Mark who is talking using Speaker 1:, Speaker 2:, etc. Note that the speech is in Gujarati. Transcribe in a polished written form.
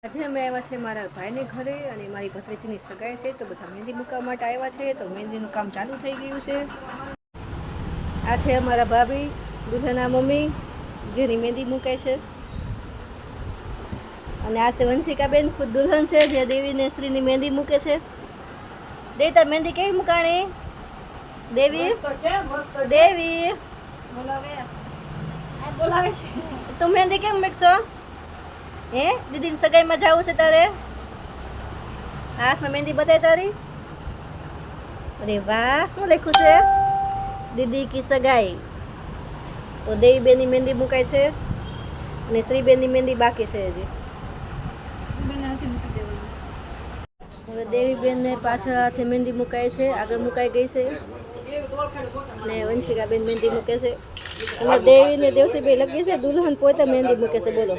Speaker 1: આજે અમે આવ્યા છે મારા ભાઈને ઘરે અને મારી ભત્રીજીની સગાઈ છે, તો બધા મહેંદી મૂકવા માટે આવ્યા છે. તો મહેંદીનું કામ ચાલુ થઈ ગયું છે. આ છે અમારા ભાભી, દુલ્હનના મમ્મી, જેની મહેંદી મૂકે છે. અને આ છે વંશિકાબેન, ખુદ દુલ્હન છે, જે દેવીને શ્રીની મહેંદી મૂકે છે. દેવી, તાર મહેંદી કેવી મૂકાણી? દેવી દેવી બોલાવે છે. તું મહેંદી કેમ મૂકશો? હે, દીદીની સગાઈમાં જવું છે તારે? હાથમાં મહેંદી બતાય તારી. અરે વાહ, શું લખ્યું છે? દીદી કી સગાઈ. તો દેવી બેનની મહેંદી મુકાય છે અને શ્રીબેનની મહેંદી બાકી છે હજી. હવે દેવી બેનને પાછળ હાથે મહેંદી મુકાય છે, આગળ મુકાઈ ગઈ છે. ને વંશિકાબેન મહેંદી મૂકે છે. અને દેવી ને દેવસી બે લગી છે, દુલ્હન પોતે મહેંદી મૂકે છે. બોલો.